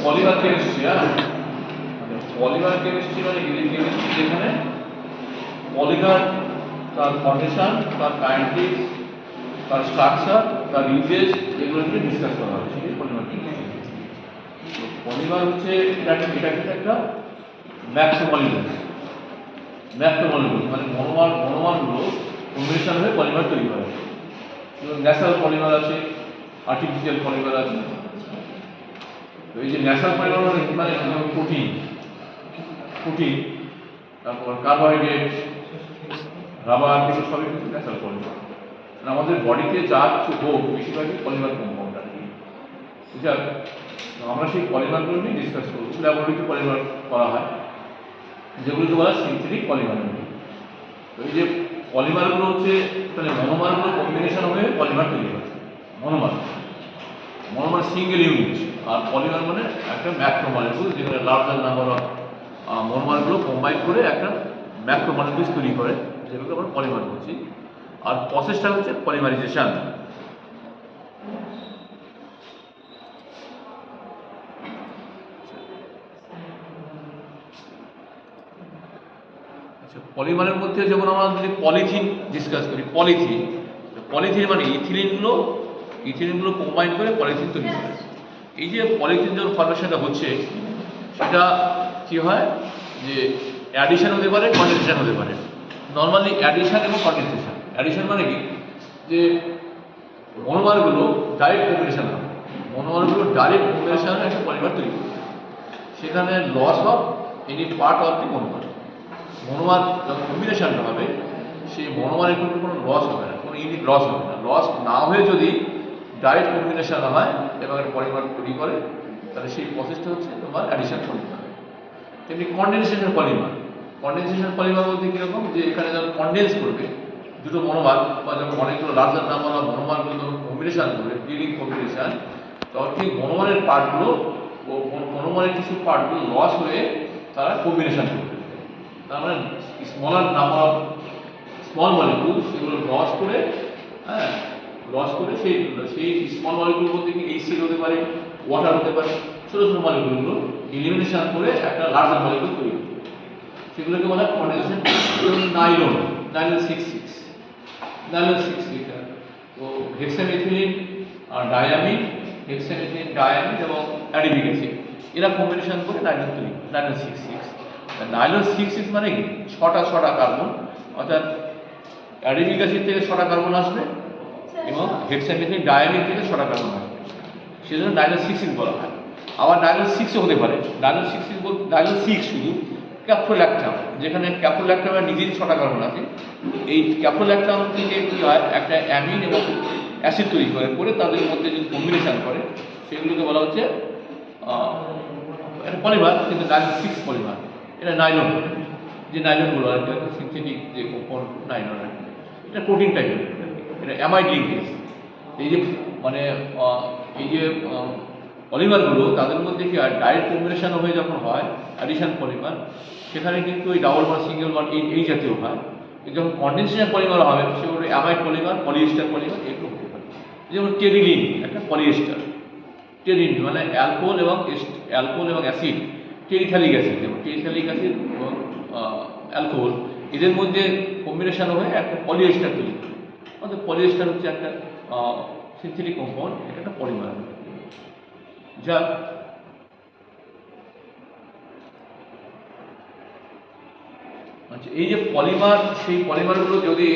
Polymer chemistry, polymer chemistry মানে chemistry যেখানে polymer তার ফর্মেশন, তার কাইনেটিক্স, তার স্ট্রাকচার, তার ইউজেস এগুলো নিয়ে ডিসকাস করা হবে, সেটাই পলিমার কেমিস্ট্রি। পলিমার হচ্ছে এটা কিন্তু একটা ম্যাক্রোমলিকুলস মানে মনোমারগুলো কম্বিনেশন হয়ে পলিমার তৈরি হয়। যেমন ন্যাচারাল পলিমার আছে, আর্টিফিশিয়াল পলিমার আছে। তো এই যে ন্যাচারাল পলিমার মানে প্রোটিন, তারপর কার্বোহাইড্রেট, রাবার, এগুলো সবই কিন্তু ন্যাচারাল পলিমার। আমাদের বডিতে যা কিছু হোক বেশিরভাগই পলিমার কম্পাউন্ড আর কি। বুঝা, আমরা সেই পলিমারগুলো নিয়ে ডিসকাস করবো। ল্যাবরেটরিতে পলিমার করা হয়, যেগুলোকে বলা হয় সিনথেটিক পলিমার। তো এই যে পলিমারগুলো হচ্ছে তাহলে মনোমারগুলো কম্বিনেশন হয়ে পলিমার তৈরি হয়। মনোমার সিঙ্গেল ইউনিট, আর পলিমার মানে একটা ম্যাক্রোমলিকুল, যেখানে লার্জার নাম্বার অফ মনোমারগুলো কম্বাইন করে একটা ম্যাক্রোমলিকুলস তৈরি করে, যেগুলোকে আমরা পলিমার বলছি। আর প্রসেসটা হচ্ছে পলিমারাইজেশন। পলিমারের মধ্যে যেমন আমরা যদি পলিথিন ডিসকাস করি, পলিথিন মানে ইথিলিনগুলো কম্বাইন করে পলিথিন তৈরি করে। এই যে পলিথিন যখন ফর্মেশনটা হচ্ছে, সেটা কি হয় যে অ্যাডিশন হতে পারে, কনডেনসেশন হতে পারে। নর্মালি অ্যাডিশন এবং কনডেনসেশন। অ্যাডিশন মানে কি, যে মনোমারগুলো ডাইরেক্ট কম্বিনেশন হয়, একটা পলিমার তৈরি করে। সেখানে loss of any part of the monomer যখন কম্বিনেশনটা হবে, সেই মনোমারের কিন্তু কোনো লস হবে না, কোনো ইউনিট লস হবে না। লস না হয়ে যদি ডাইরেক্ট কম্বিনেশন হয় এবং একটা পলিমার তৈরি করে, তাহলে সেই প্রসেসটা হচ্ছে তোমার অ্যাডিশন পলিমার। তেমনি কন্ডেনসেশন পলিমার বলতে কীরকম, যে এখানে যখন কন্ডেন্স করবে দুটো মনোমার, বা যখন অনেকগুলো লার্জার নাম্বার অফ মনোমারগুলো যখন কম্বিনেশন করবে, ব্রিডিং কম্বিনেশন, তখন ঠিক মনোমারের পার্টগুলো ও মনোমারের কিছু পার্টগুলো লস হয়ে তারা কম্বিনেশন করবে। তার মানে smaller number of small molecule সেগুলো লস করে সেই স্মল মলিকুল বলতে কি এইচসিএল হতে পারে, ওয়াটার হতে পারে, ছোটো ছোটো মলিকুলগুলো এলিমিনেশন করে একটা লার্জার মলিকুল তৈরি হবে, সেগুলোকে বলা হয় কন্ডেনসেশন। নাইলন 66, তো হেক্সামেথিলিন আর ডায়ামিন, এবং অ্যাডিবিক অ্যাসিড, এরা কম্বিনেশন করে নাইলন তৈরি, নাইলন 66। নাইলন 66 মানে কি, ছটা কার্বন, অর্থাৎ অ্যাডিবিক অ্যাসিড থেকে 6টা কার্বন আসবে এবং হেক্সামেথিলিন ডায়ামিন থেকে 6টা কার্বন আসবে, সেজন্য নাইলন 66 বলা হয়। আবার নাইলন 6ও হতে পারে, নাইলন 6 শুধু ক্যাপ্রোল্যাক্টাম, যেখানে ক্যাপ্রোল্যাক্টামের নিজেই 6টা কার্বন আছে। এই ক্যাপ্রোল্যাক্টাম থেকে কী হয়, একটা অ্যামিন এবং অ্যাসিড তৈরি করে তাদের মধ্যে যদি কম্বিনেশন করে, সেগুলোকে বলা হচ্ছে একটা পলিমার, কিন্তু নাইলন 6 পলিমার। এটা নাইলন, যে নাইলনগুলো আর কি, সিনথেটিক যে কম্পাউন্ড নাইলন আর কি, এটা প্রোটিন টাইপের, এটা অ্যামাইড লিঙ্কেজ। এই যে মানে এই যে পলিমারগুলো তাদের মধ্যে কি হয়, ডাইরেক্ট কম্বিনেশন হয়ে যখন হয় অ্যাডিশন পলিমার, সেখানে কিন্তু ওই ডাবল বন্ড, সিঙ্গেল বন্ড এই জাতীয় হয়। যখন কন্ডেনসেশন পলিমার হবে, সেগুলো অ্যামাইড পলিমার, পলিয়েস্টার পলিমার এগুলো হতে পারে। যেমন টেরিলিন একটা পলিয়েস্টার, টেরিন মানে অ্যালকোহল এবং অ্যাসিড, টেরিথ্যালিক অ্যাসিড, যেমন টেরিথ্যালিক অ্যাসিড এবং অ্যালকোহল, এদের মধ্যে কম্বিনেশন হয়ে একটা পলিয়েস্টার তৈরি করে। অর্থাৎ পলিয়েস্টার হচ্ছে একটা সিনথেটিক কম্পাউন্ড, এটা একটা পলিমার। যা আচ্ছা, এই যে পলিমার, সেই পলিমারগুলো যদি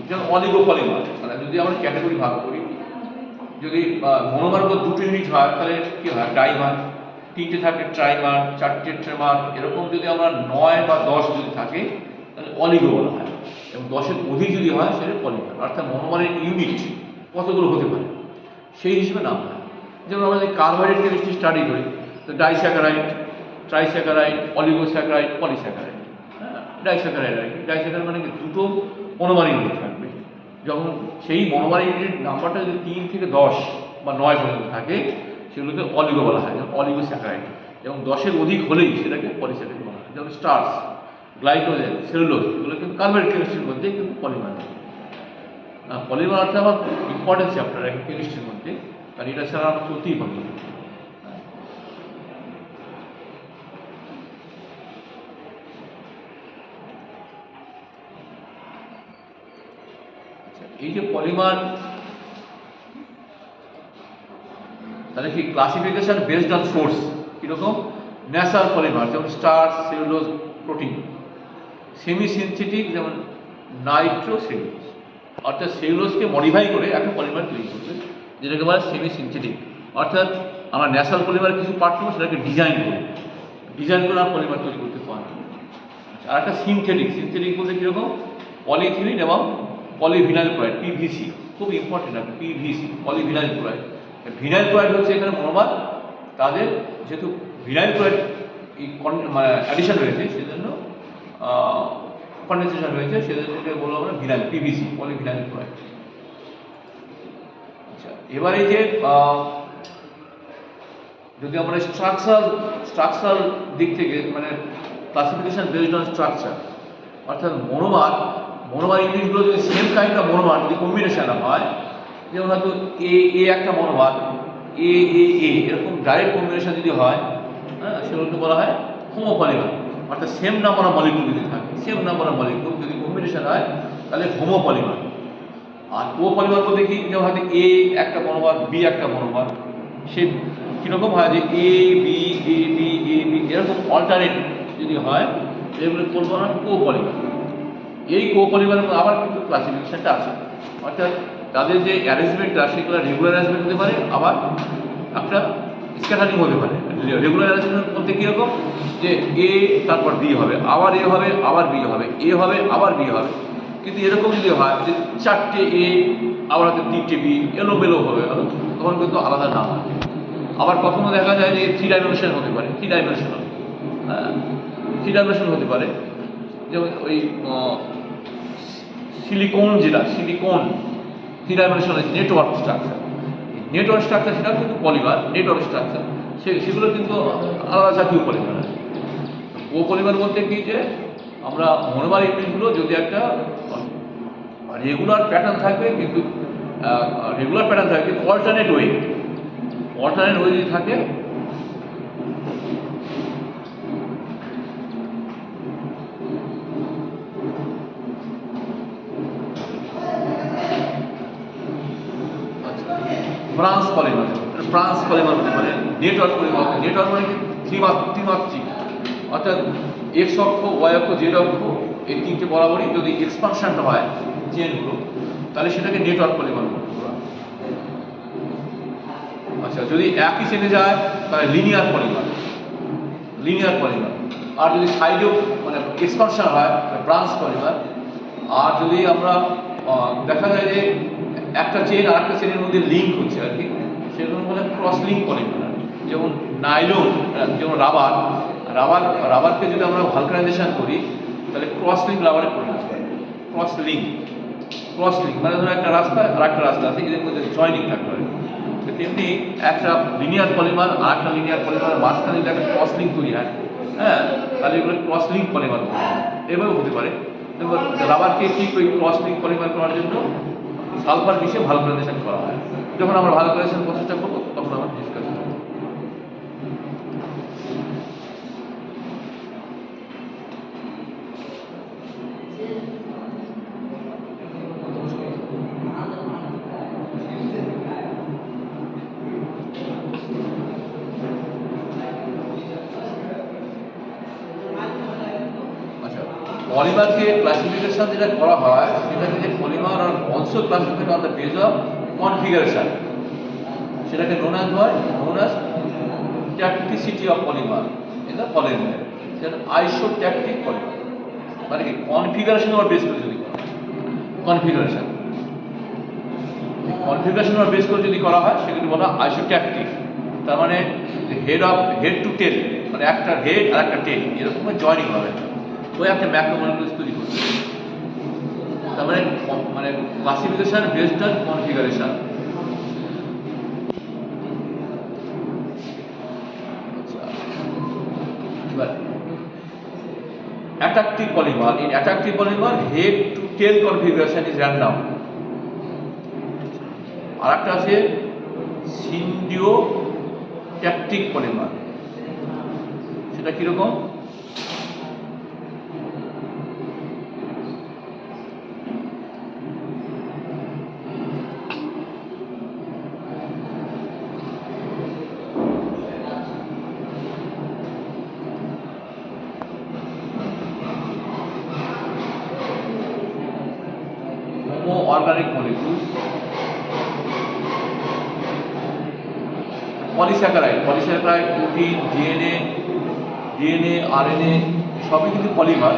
যেমন অলিগো পলিমার, মানে যদি আমরা ক্যাটাগরি ভাগ করি, যদি মনোমারগুলো 2টো ইউনিট হয়, তাহলে কি হয়, ডাইমার, 3টে থাকে ট্রাইমার, 4টে ট্রেমার, এরকম যদি আমরা 9 বা 10 যদি থাকে, তাহলে অলিগো বলা হয়। এবং 10-এর অধিক যদি হয়, সেটা পলিমার। অর্থাৎ মনোমারের ইউনিট কতগুলো হতে পারে সেই হিসেবে নাম হয়। যেমন আমরা যদি কার্বোহাইড্রেট কেমিস্ট্রি স্টাডি করি, তো disaccharide, trisaccharide, oligosaccharide, polysaccharide. Disaccharide মানে কি, 2টো মনোমার ইউনিট থাকবে। যখন সেই মনোমার ইউনিটের নাম্বারটা যদি 3 থেকে 10 বা 9 পর্যন্ত থাকে, সেগুলোকে অলিগো বলা হয়, যেমন অলিগোস্যাকারাইড। এবং 10-এর অধিক হলেই সেটাকে পলিস্যাকারাইড বলা হয়। যেমন স্টার্চ, গ্লাইকোজেন, সেলুলোজ, এগুলো কিন্তু কার্বোহাইড্রেট কেমিস্ট্রির মধ্যেই কিন্তু পলিমার। পলিমার অর্থে আমার ইম্পর্টেন্ট চ্যাপ্টার কেমিস্ট্রির মধ্যে, কারণ এটা ছাড়া আমরা চলতেই পারি। এই যে পলিমার, তাহলে কি ক্লাসিফিকেশন বেসড অন সোর্স, কিরকম? ন্যাচারাল পলিমার যেমন starch, cellulose, protein. Semi synthetic যেমন নাইট্রো সেলুলোজ, অর্থাৎ সেলুলোজকে মডিফাই করে একটা পলিমার তৈরি করবে, যেটাকে বলা সেমি সিনথেটিক। অর্থাৎ আমরা ন্যাচারাল পলিমার কিছু পার্ট নেবো, সেটাকে ডিজাইন করে আর পলিমার তৈরি করতে পারি। আর একটা সিনথেটিক বলতে কীরকম? পলিথিলিন এবং পলিভিনাইল ক্লোরাইড, পিভিসি, খুব ইম্পর্টেন্ট একটা PVC, polyvinyl chloride. Vinyl chloride হচ্ছে এখানে মনোমার, তাদের যেহেতু ভিনাইল ক্লোরাইড মানে অ্যাডিশন রয়েছে, সেজন্য কন্ডেনসেশন হয়েছে, সেজন্য বলবো আমরা ভিনাইল, পিভিসি, পলিভিনাইল ক্লোরাইড। আচ্ছা, এবারে যে যদি আমরা স্ট্রাকচারাল দিক থেকে মানে ক্লাসিফিকেশন বেসড অন স্ট্রাকচার, অর্থাৎ মনোমার ইউনিটগুলো যদি সেম কাইন্ড অফ মনোমার যদি কম্বিনেশন হয়, যেমন হয়তো এ একটা মনোমার, এ এরকম ডাইরেক্ট কম্বিনেশন যদি হয়, হ্যাঁ, সেগুলোকে বলা হয় হোমোপলিমার। অর্থাৎ সেম নাম্বার অফ মলিকিউল যদি থাকে, সেম নাম্বার অফ মলিকিউল যদি কম্বিনেশন হয়, তাহলে হোমোপলিমার। আর কোপলিমার বলতে কি, যেমন হয়তো এ একটা মনোমার, বি একটা মনোমার, সে কীরকম হয় যে এ বি এরকম অল্টারনেট যদি হয়, এগুলো বলবো না কোপলিমার। এই কোপলিমারের আবার কিন্তু ক্লাসিফিকেশনটা আছে, অর্থাৎ তাদের যে অ্যারেঞ্জমেন্টটা সেগুলো রেগুলার অ্যারেঞ্জমেন্ট হতে পারে, আবার একটা স্ক্যাটারিং হতে পারে। রেগুলার অ্যারেঞ্জমেন্ট বলতে কীরকম, যে এ তারপর বি হবে, আবার এ হবে, আবার বি হবে, এ হবে, আবার বি হবে। কিন্তু এরকম যদি হয় যে 4টে এ আবার হয়তো 3টে বি, এলোমেলো হবে, তখন কিন্তু আলাদা নাম হয়। আবার কখনো দেখা যায় যে 3 ডাইমেনশন হতে পারে, 3 ডাইমেনশনাল, হ্যাঁ, 3 ডাইমেনশন হতে পারে। যেমন ওই সিলিকন 3 ডাইমেনশনাল নেটওয়ার্ক স্ট্রাকচার, সেটা কিন্তু পলিমার নেটওয়ার্ক স্ট্রাকচার, সেগুলো কিন্তু আলাদা জাতীয় পলিমার। ও পলিমার বলতে কি, যে আমরা মনোমার ইউনিটগুলো যদি একটা রেগুলার প্যাটার্ন থাকবে, কিন্তু অল্টারনেট ওয়ে যদি থাকে, ব্রাঞ্চ পলিমার হতে পারে, নেটওয়ার্ক পলিমার। নেটওয়ার্ক মানে কি ত্রিমাত্রিক, অর্থাৎ এক্স অক্ষ, ওয়াই অক্ষ, জেড অক্ষ, এই 3টে বরাবরই যদি এক্সপানশনটা হয় চেনগুলো, তাহলে সেটাকে নেটওয়ার্ক পলিমার বলতে পারা। আচ্ছা, যদি একই চেনে যায় তাহলে লিনিয়ার পলিমার। আর যদি সাইডেও মানে এক্সপানশন হয়, ব্রাঞ্চ পলিমার। আর যদি আমরা দেখা যায় যে একটা চেন আর একটা চেনের মধ্যে লিঙ্ক হচ্ছে আর কি, সেগুলো বলে ক্রস লিঙ্ক পলিমার। যেমন নাইলন, যেমন রাবারকে যদি আমরা ভালকানাইজেশন করি, তাহলে ক্রস লিঙ্ক রাবারে পরিণত হয়। ক্রস লিঙ্ক মানে ধরো একটা রাস্তা আর একটা রাস্তা আছে, এদের মধ্যে জয়নিং থাকতে হয়। তেমনি একটা লিনিয়ার পলিমার আর একটা লিনিয়ার পলিমারের মাঝখানে যদি একটা ক্রস লিঙ্ক তৈরি হয়, হ্যাঁ, তাহলে এগুলো ক্রস লিঙ্ক পলিমার এভাবে হতে পারে। এবার রাবারকে ঠিক ওই ক্রস লিঙ্ক পলিমার করার জন্য সালফার মিশিয়ে ভালকানাইজেশন করা হয়। যখন আমরা ভালকানাইজেশন প্রসেসটা করবো, তখন আমরা ডিসকাস করবো। পলিমারকে ক্লাসিফিকেশন যেটা করা হয়, সেটাকে যে polymer are also classified on the base of configuration, সেটাকে known as tacticity of polymer in the polymer, সেটা আইসোট্যাকটিক পলিমার। মানে কি, কনফিগারেশন ওর বেস করে যদি কনফিগারেশন ওর বেস করে যদি করা হয়, সেগুলি বলা আইসোট্যাকটিক। তার মানে হেড টু টেল, মানে একটা হেড আর একটা টেল এরকম জয়নিং হবে, ওই একটা ম্যাক্রোমলিকুলস তৈরি করতে। তার মানে classification based on configuration. Atactic polymer, in atactic polymer head to tail configuration is random. আর একটা আছে সিন্ডিওট্যাকটিক পলিমার, সেটা কিরকম? পলিস্যাকারাইড, প্রোটিন, ডিএনএ, আরএনএ সবই কিন্তু পলিমার,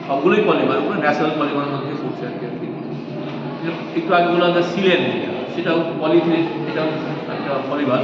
সবগুলোই পলিমার, ওগুলো ন্যাচারাল পলিমার মধ্যে পড়ছে আর কি। একটু আগে বললাম সিলেন, সেটাও পলিথিলিন, এটাও একটা পলিমার।